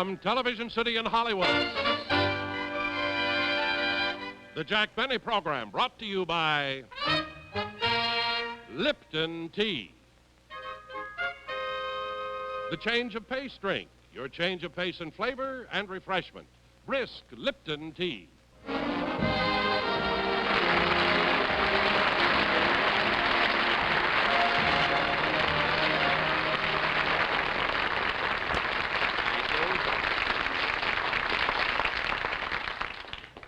From Television City in Hollywood, the Jack Benny Program, brought to you by Lipton Tea. The change of pace drink, your change of pace in flavor and refreshment. Brisk Lipton Tea.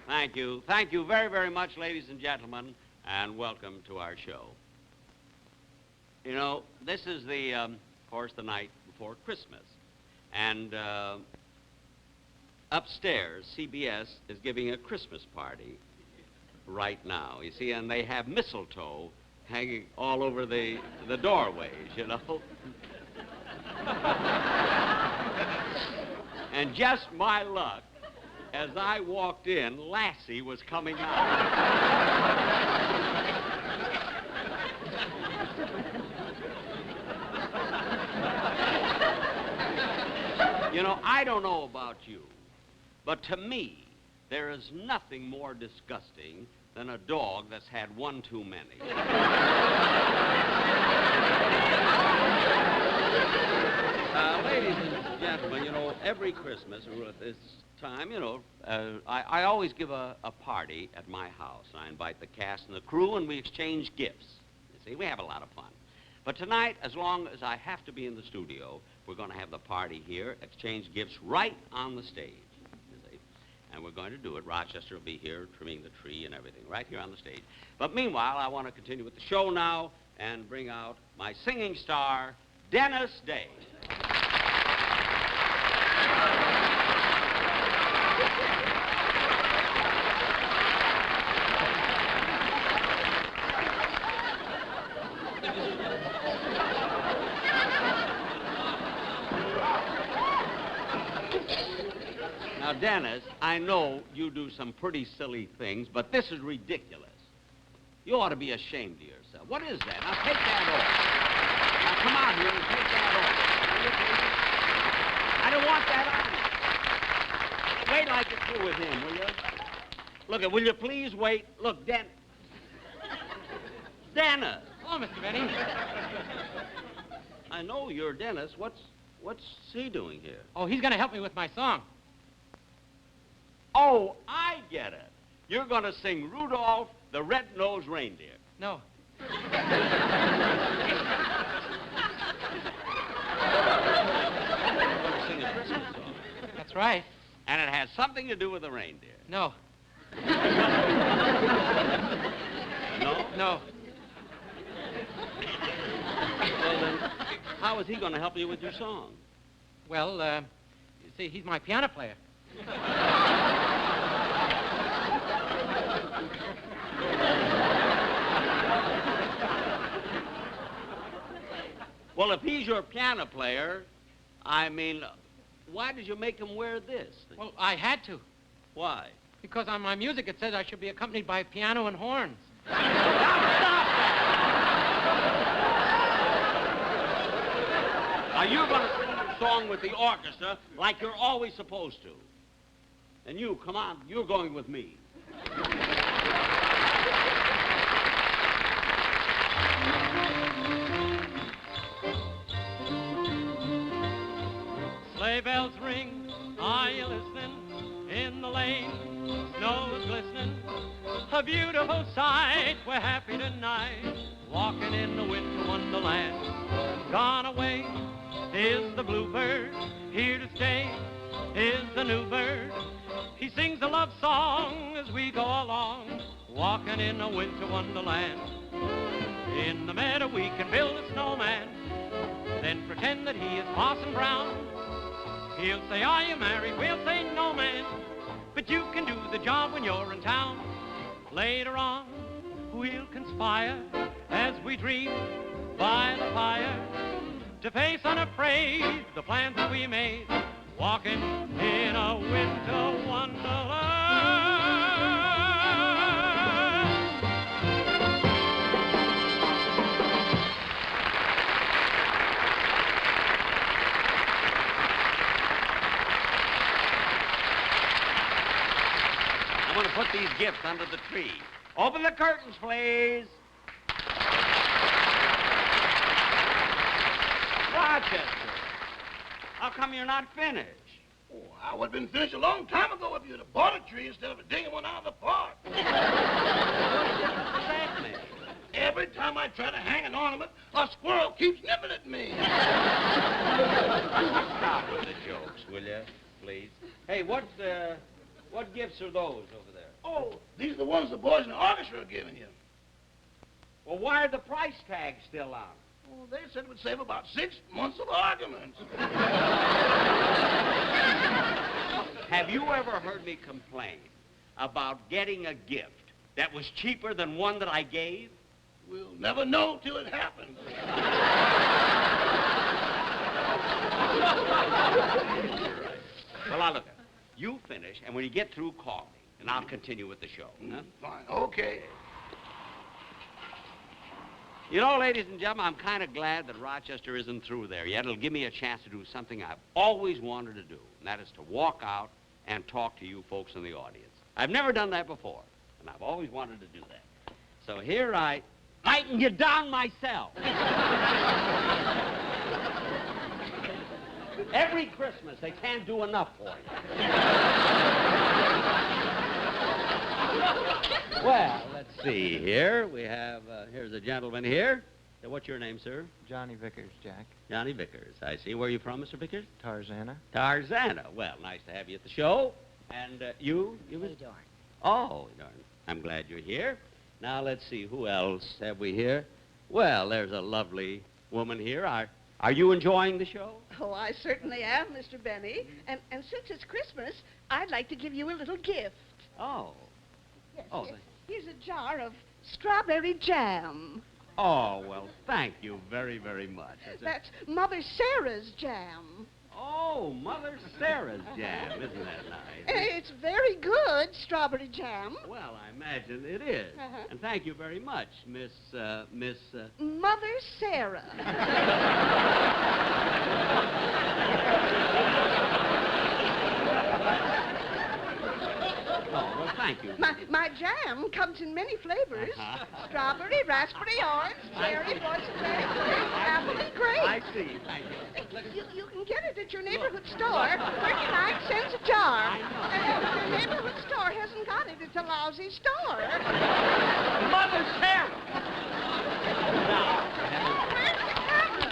Thank you. Thank you very, very much, ladies and gentlemen, and welcome to our show. You know, this is of course, the night before Christmas. And upstairs, CBS is giving a Christmas party right now, you see, and they have mistletoe hanging all over the doorways, you know. And just my luck, as I walked in, Lassie was coming out. You know, I don't know about you, but to me, there is nothing more disgusting than a dog that's had one too many. Ladies and gentlemen, you know, every Christmas or at this time, you know, I always give a party at my house. I invite the cast and the crew, and we exchange gifts. You see, we have a lot of fun. But tonight, as long as I have to be in the studio, we're going to have the party here, exchange gifts right on the stage. You see? And we're going to do it. Rochester will be here trimming the tree and everything, right here on the stage. But meanwhile, I want to continue with the show now and bring out my singing star, Dennis Day. Now, Dennis, I know you do some pretty silly things, but this is ridiculous. You ought to be ashamed of yourself. What is that? Now, take that off. Now, come out here and take that off. I don't want that on you. Wait till I get through with him, will you? Look, will you please wait? Look, Dennis. Oh, Mr. Benny. I know you're Dennis. What's he doing here? Oh, he's going to help me with my song. Oh, I get it. You're going to sing Rudolph the Red-Nosed Reindeer. No. You're going to sing a Christmas song. That's right. And it has something to do with the reindeer. No. No? No. Well, then, how is he going to help you with your song? Well, you see, he's my piano player. Well, if he's your piano player, I mean, why did you make him wear this? Well, I had to. Why? Because on my music it says I should be accompanied by piano and horns. Stop! Now, you're going to sing your song with the orchestra like you're always supposed to. And you, come on, you're going with me. Sleigh bells ring, are you listening? In the lane, snow is glistening. A beautiful sight, we're happy tonight, walking in the winter wonderland. Gone away is the bluebird, here to stay is the new bird. He sings a love song as we go along, walking in a winter wonderland. In the meadow we can build a snowman, then pretend that he is Parson Brown. He'll say, are you married? We'll say, no, man. But you can do the job when you're in town. Later on, we'll conspire as we dream by the fire to face unafraid the plans that we made, walking in a winter wonderland. put these gifts under the tree. Open the curtains, please. Rochester, how come you're not finished? Oh, I would have been finished a long time ago if you'd have bought a tree instead of digging one out of the park. What does that mean? Every time I try to hang an ornament, a squirrel keeps nipping at me. Stop with the jokes, will you, please? Hey, what gifts are those over there? Oh, these are the ones the boys in the orchestra are giving you. Well, why are the price tags still on? Oh, they said it would save about 6 months of arguments. Have you ever heard me complain about getting a gift that was cheaper than one that I gave? We'll never know till it happens. Well, now look, you finish, and when you get through, call me, and I'll continue with the show. Huh? Fine, okay. You know, ladies and gentlemen, I'm kind of glad that Rochester isn't through there yet. It'll give me a chance to do something I've always wanted to do, and that is to walk out and talk to you folks in the audience. I've never done that before, and I've always wanted to do that. So here I can get down myself. Every Christmas, they can't do enough for you. Well, let's see here. We have, here's a gentleman here. What's your name, sir? Johnny Vickers, Jack. Johnny Vickers. I see. Where are you from, Mr. Vickers? Tarzana. Tarzana. Well, nice to have you at the show. And you? Hey, Dorn. Oh, darn. I'm glad you're here. Now, let's see. Who else have we here? Well, there's a lovely woman here. Are you enjoying the show? Oh, I certainly am, Mr. Benny. And since it's Christmas, I'd like to give you a little gift. Oh. Yes, Oh, here's a jar of strawberry jam. Oh, well, thank you very, very much. That's Mother Sarah's jam. Oh, Mother Sarah's jam. Isn't that nice? It's very good, strawberry jam. Well, I imagine it is. Uh-huh. And thank you very much, Miss... Mother Sarah. Oh, well, thank you. My jam comes in many flavors. Uh-huh. Strawberry, raspberry, orange, cherry, boysenberry, apple, and grape. I see. Thank you. You can get it at your neighborhood store. 39 cents a jar. I know. And if your neighborhood store hasn't got it, it's a lousy store. Mother Sarah! Where's the camera?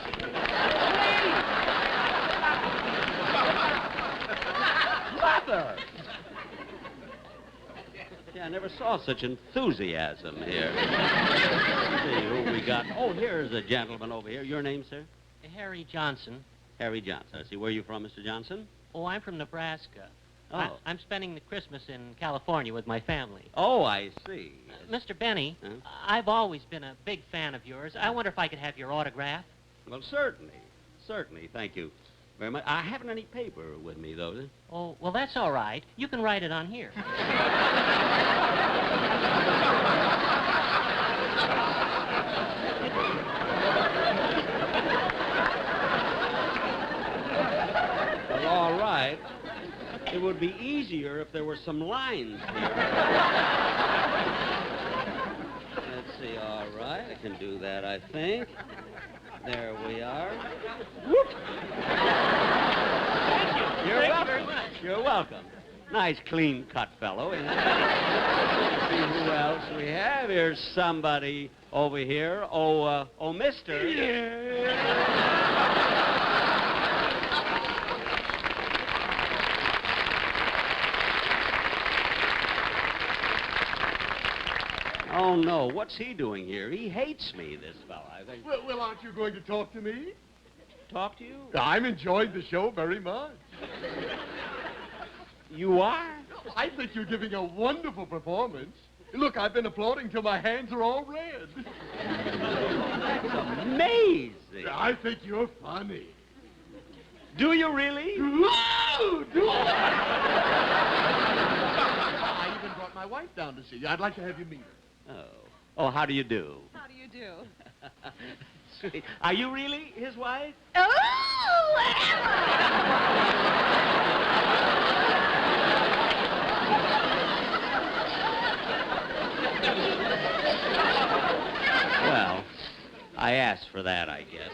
Mother! Yeah, I never saw such enthusiasm here. Let's see who we got. Oh, here's a gentleman over here. Your name, sir? Harry Johnson. Harry Johnson. I see. Where are you from, Mr. Johnson? Oh, I'm from Nebraska. Oh. I'm spending the Christmas in California with my family. Oh, I see. Mr. Benny, Huh? I've always been a big fan of yours. I wonder if I could have your autograph. Well, certainly. Certainly. Thank you very much. I haven't any paper with me, though. Oh, well, that's all right. You can write it on here. Well, all right. It would be easier if there were some lines here. Let's see. All right. I can do that, I think. There we are. Whoop. Thank you. You're welcome. You're welcome. Nice, clean-cut fellow. Isn't it? Let's see who else we have. Here's somebody over here. Oh, mister. Oh, no. What's he doing here? He hates me, this fella, I think. Well, aren't you going to talk to me? Talk to you? I'm enjoying the show very much. You are? I think you're giving a wonderful performance. Look, I've been applauding till my hands are all red. That's amazing. I think you're funny. Do you really? Whoa! I even brought my wife down to see you. I'd like to have you meet her. Oh. Oh, how do you do? How do you do? Sweet. Are you really his wife? Oh! for that, I guess.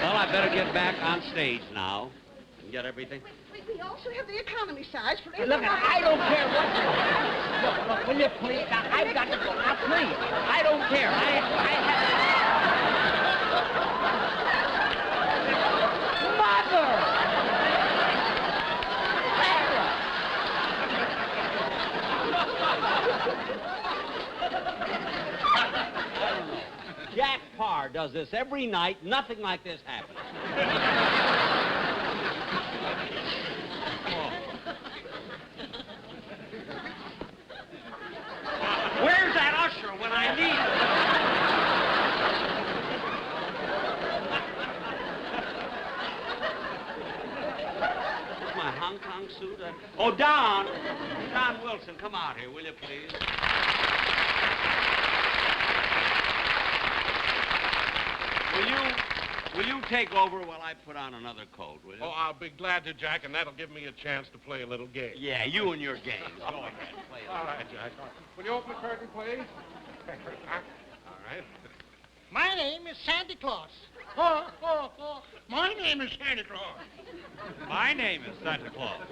Well, I better get back on stage now and get everything. We also have the economy size for Look, I don't care what you Look, will you please? Now, I've got to go. Now, please. I don't care. Mother! Jack Parr does this every night. Nothing like this happens. Where's that usher when I need him? Is my Hong Kong suit? Oh, Don Wilson, come out here, will you, please? Will you take over while I put on another coat, will you? Oh, I'll be glad to, Jack, and that'll give me a chance to play a little game. Yeah, you and your games. Go ahead, play it. All right, Jack. Will you open the curtain, please? All right. My name is Santa Claus. My name is Santa Claus. My name is Santa Claus.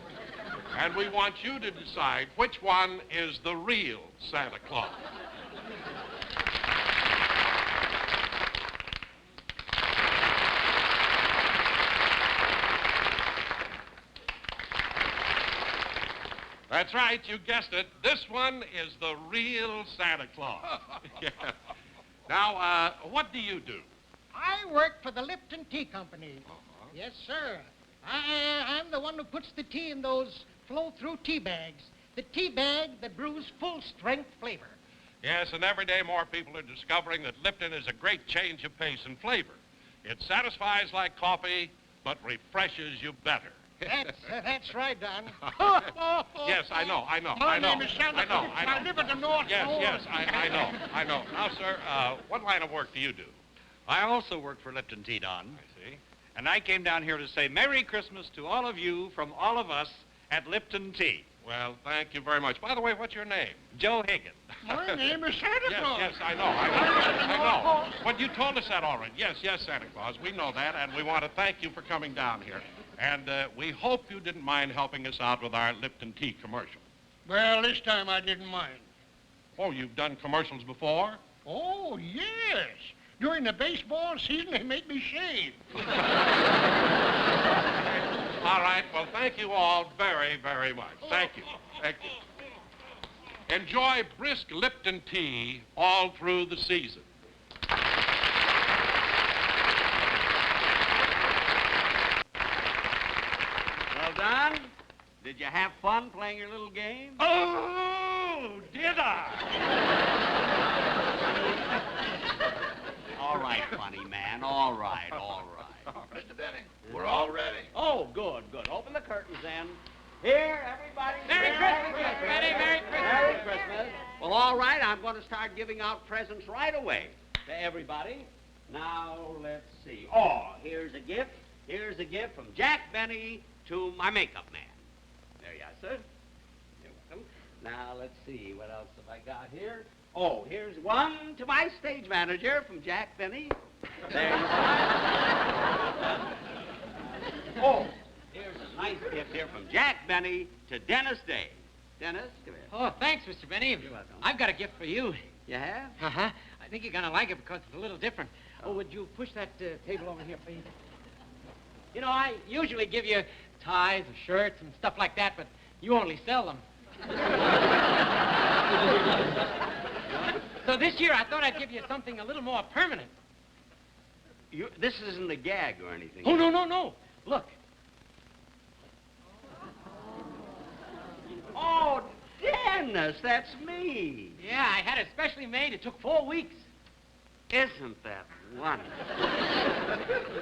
And we want you to decide which one is the real Santa Claus. That's right, you guessed it. This one is the real Santa Claus. Yeah. Now, what do you do? I work for the Lipton Tea Company. Yes, sir. I'm the one who puts the tea in those flow-through tea bags. The tea bag that brews full-strength flavor. Yes, and every day more people are discovering that Lipton is a great change of pace and flavor. It satisfies like coffee, but refreshes you better. That's right, Don. Yes, I know. My name is Santa Claus. I live at the North Pole. Yes, I know. Now, sir, what line of work do you do? I also work for Lipton Tea, Don. I see. And I came down here to say Merry Christmas to all of you from all of us at Lipton Tea. Well, thank you very much. By the way, what's your name? Joe Higgins. My name is Santa Claus. Yes, I know. But you told us that already. Yes, Santa Claus. We know that, and we want to thank you for coming down here. And we hope you didn't mind helping us out with our Lipton Tea commercial. Well, this time I didn't mind. Oh, you've done commercials before? Oh, yes. During the baseball season, they make me shave. All right. Well, thank you all very, very much. Thank you. Thank you. Enjoy brisk Lipton tea all through the season. Well, Don, did you have fun playing your little game? Oh, did I? All right, funny man. All right. Mr. Benny, we're all ready. Oh, good. Open the curtains then. Here, everybody. Merry Christmas, Benny. Merry Christmas. Merry Christmas. Well, all right, I'm going to start giving out presents right away to everybody. Now, let's see. Oh, here's a gift. Here's a gift from Jack Benny to my makeup man. There you are, sir. You're welcome. Now, let's see. What else have I got here? Oh, here's one to my stage manager from Jack Benny. There you are. Oh, here's a nice gift here from Jack Benny to Dennis Day. Dennis, come here. Oh, thanks, Mr. Benny. You're welcome. I've got a gift for you. You have? Uh-huh. I think you're going to like it because it's a little different. Oh, would you push that table over here, please? You know, I usually give you ties or shirts and stuff like that, but you only sell them. So this year, I thought I'd give you something a little more permanent. This isn't a gag or anything. Oh, no. Look. Oh, Dennis, that's me. Yeah, I had it specially made. It took 4 weeks. Isn't that wonderful?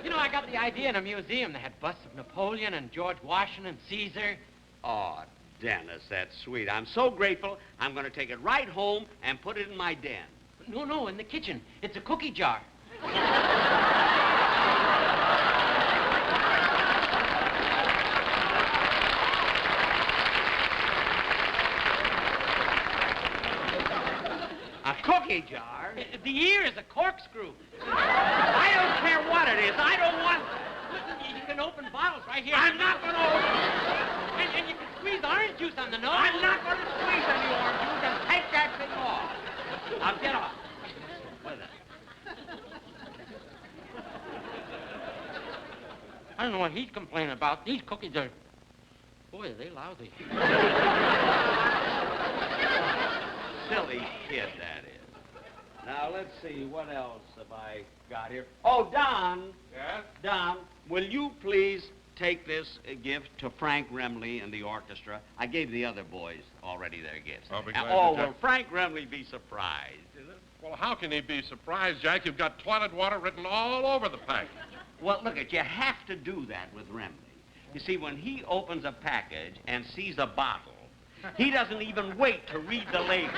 You know, I got the idea in a museum. They had busts of Napoleon and George Washington and Caesar. Oh, Dennis, that's sweet. I'm so grateful. I'm going to take it right home and put it in my den. No, in the kitchen. It's a cookie jar. A cookie jar? The ear is a corkscrew. I don't care what it is. I don't want... Listen, you can open bottles right here. I'm not going to open. And you can squeeze orange juice on the nose. I'm not going to squeeze any orange juice and take that thing off. Now get off. With it. I don't know what he's complaining about. These cookies are... Boy, are they lousy. Silly kid, that is. Now, let's see, what else have I got here? Oh, Don. Yes? Don, will you please take this gift to Frank Remley and the orchestra? I gave the other boys already their gifts. I'll be glad to, will Jack. Frank Remley be surprised? Well, how can he be surprised, Jack? You've got toilet water written all over the package. Well, look, you have to do that with Remley. You see, when he opens a package and sees a bottle, he doesn't even wait to read the label.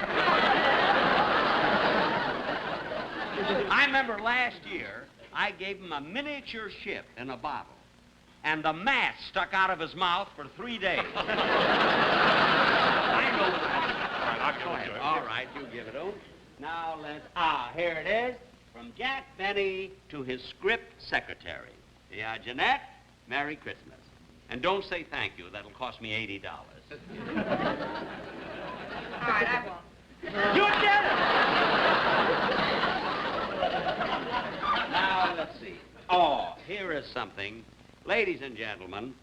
I remember last year, I gave him a miniature ship in a bottle, and the mast stuck out of his mouth for 3 days. I know that. All right, I'll give it to him. All right, you give it to him. Now let's... here it is. From Jack Benny to his script secretary. Yeah, Jeanette, Merry Christmas. And don't say thank you. That'll cost me $80. All right, I won't. You did it! Now, let's see. Oh, here is something. Ladies and gentlemen,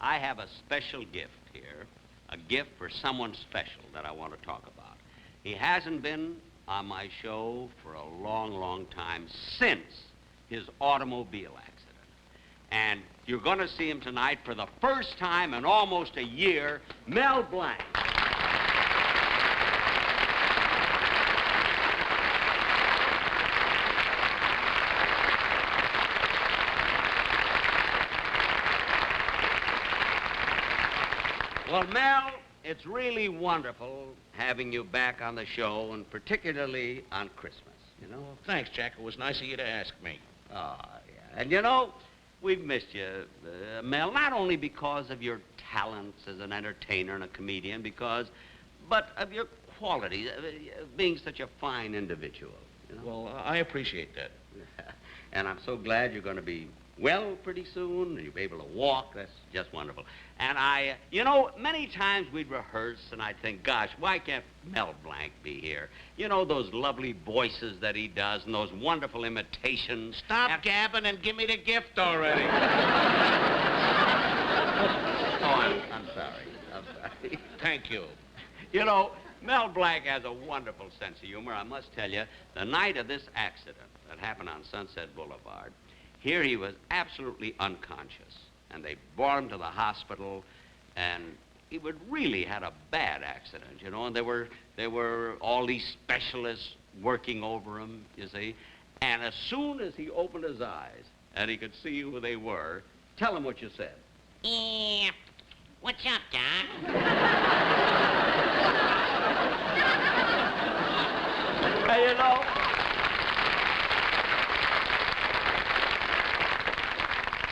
I have a special gift here. A gift for someone special that I want to talk about. He hasn't been on my show for a long, long time since his automobile accident. And you're going to see him tonight for the first time in almost a year, Mel Blanc. Well, Mel, it's really wonderful having you back on the show, and particularly on Christmas, you know? Thanks, Jack. It was nice of you to ask me. Oh, yeah. And, you know, we've missed you, Mel, not only because of your talents as an entertainer and a comedian, but of your quality, being such a fine individual, you know? Well, I appreciate that. And I'm so glad you're going to be well pretty soon, and you'll be able to walk. That's just wonderful. And you know, many times we'd rehearse, and I'd think, gosh, why can't Mel Blanc be here? You know, those lovely voices that he does and those wonderful imitations. Stop gabbing and give me the gift already. I'm sorry. I'm sorry. Thank you. You know, Mel Blanc has a wonderful sense of humor. I must tell you, the night of this accident that happened on Sunset Boulevard, here he was absolutely unconscious. And they brought him to the hospital, and he would really had a bad accident, you know, and there were all these specialists working over him, you see. And as soon as he opened his eyes and he could see who they were, tell him what you said. Yeah. What's up, Doc? Hey, you know,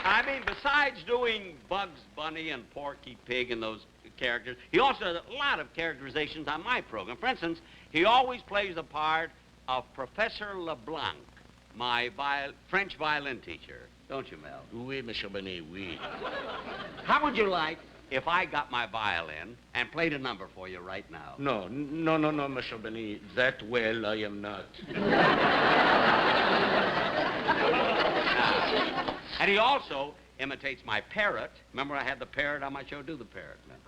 I mean, besides doing Bugs Bunny and Porky Pig and those characters, he also does a lot of characterizations on my program. For instance, he always plays the part of Professor LeBlanc, my French violin teacher. Don't you, Mel? Oui, Monsieur Benet, oui. How would you like if I got my violin and played a number for you right now? No, Monsieur Benet. That well I am not. And he also imitates my parrot. Remember I had the parrot on my show? Do the parrot, man.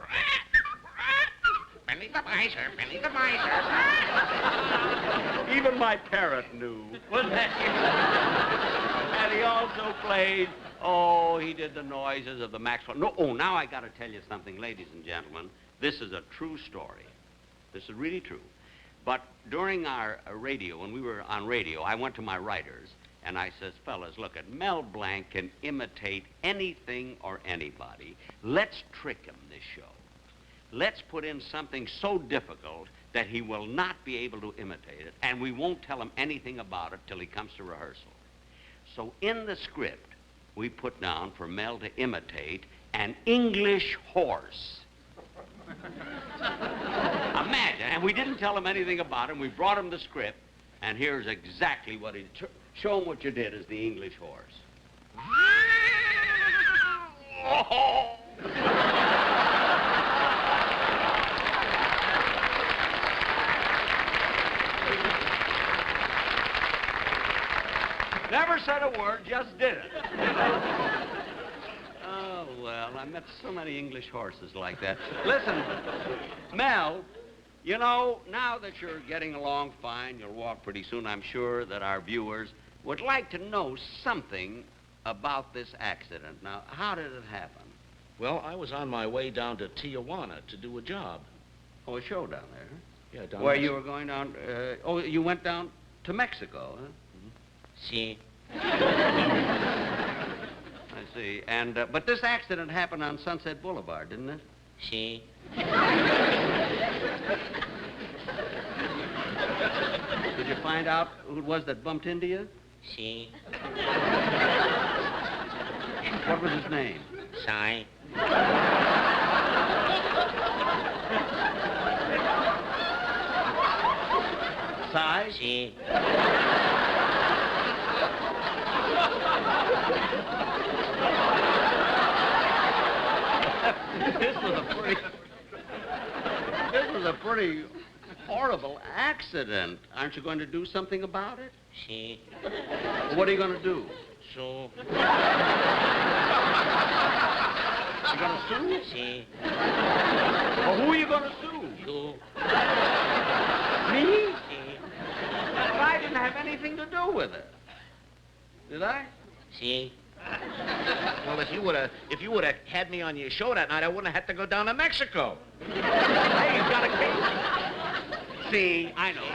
Benny the miser, Benny the miser. Even my parrot knew. Wasn't that you? And he also played, he did the noises of the Maxwell. No, now I got to tell you something, ladies and gentlemen. This is a true story. This is really true. But during our radio, when we were on radio, I went to my writers, and I says, fellas, look, Mel Blanc can imitate anything or anybody. Let's trick him this show. Let's put in something so difficult that he will not be able to imitate it, and we won't tell him anything about it till he comes to rehearsal. So in the script, we put down for Mel to imitate an English horse. Imagine, and we didn't tell him anything about it, and we brought him the script, And here's exactly what he... Show him what you did as the English horse. Never said a word, just did it. Oh, well, I met so many English horses like that. Listen, Mel, you know, now that you're getting along fine, you'll walk pretty soon, I'm sure that our viewers would like to know something about this accident. Now, how did it happen? Well, I was on my way down to Tijuana to do a job. Oh, a show down there, huh? Yeah, down Where there. you were going down, oh, you went down to Mexico, huh? See? I see. And, but this accident happened on Sunset Boulevard, didn't it? See? Did you find out who it was that bumped into you? See? What was his name? Sigh? Size? See? This was a pretty horrible accident. Aren't you going to do something about it? See? What are you going to do? So? You going to sue? See? Well, who are you going to sue? You? Me? See? But I didn't have anything to do with it. Did I? See? Well, if you would have had me on your show that night, I wouldn't have had to go down to Mexico. Hey, you've got a case. See, I know. Well,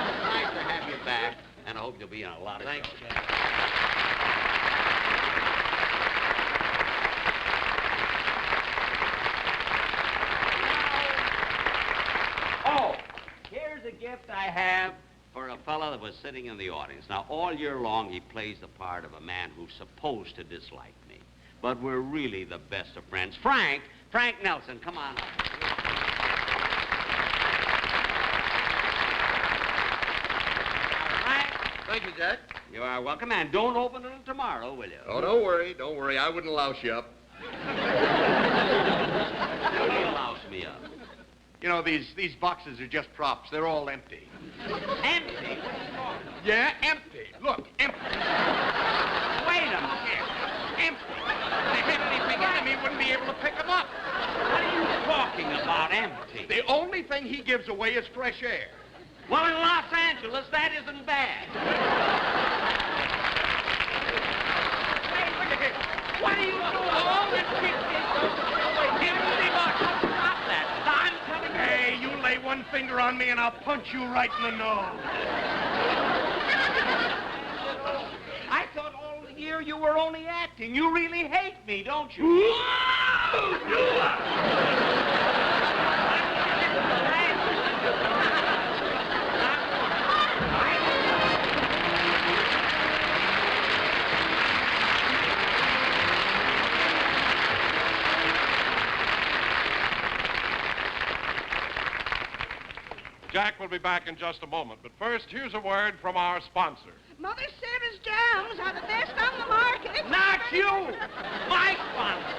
it's nice to have you back, and I hope you'll be in a lot of Thanks, shows. Jack. Oh, here's a gift I have for a fella that was sitting in the audience. Now, all year long, he plays the part of a man who's supposed to dislike me. But we're really the best of friends. Frank Nelson, come on up. Frank, Thank you, Jack. you are welcome, and don't open it tomorrow, will you? Oh, don't worry. Don't worry. I wouldn't louse you up. What do you louse me up? You know, these boxes are just props. They're all empty. Empty? Yeah, empty. Look, empty. Wait a minute. Empty. If they had anything in them, he wouldn't be able to pick them up. What are you talking about, empty? The only thing he gives away is fresh air. Well, in Los Angeles, that isn't bad. Hey, look at this. What are you doing? All this Give me the box. Stop that. I'm telling you. Hey, you lay one finger on me and I'll punch you right in the nose. I thought all year you were only acting. You really hate me, don't you? Jack will be back in just a moment, but first, here's a word from our sponsor. Mother Sarah's jams are the best on the market. Not you! My sponsor!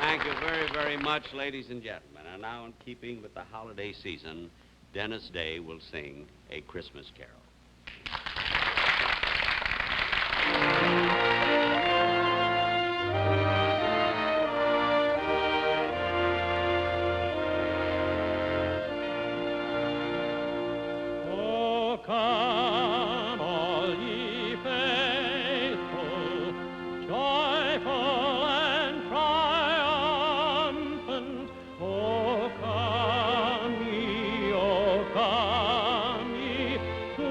Thank you very, very much, ladies and gentlemen. And now, in keeping with the holiday season, Dennis Day will sing A Christmas Carol. Oh, come, all ye faithful, joyful and triumphant. Oh, come ye to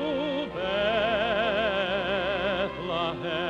Bethlehem.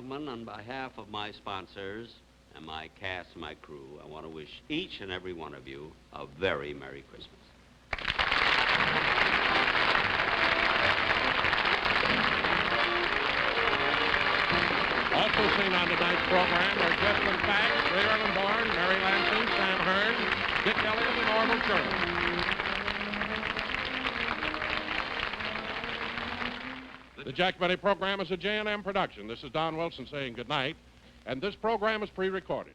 gentlemen, on behalf of my sponsors and my cast and my crew, I want to wish each and every one of you a very Merry Christmas. Also seen on tonight's program are Jessamine Fax, Ray Erlen Bourne, Mary Lansing, Sam Hearn, Dick Elliott, and Orville Shirley. The Jack Benny program is a J&M production. This is Don Wilson saying good night, and this program is pre-recorded.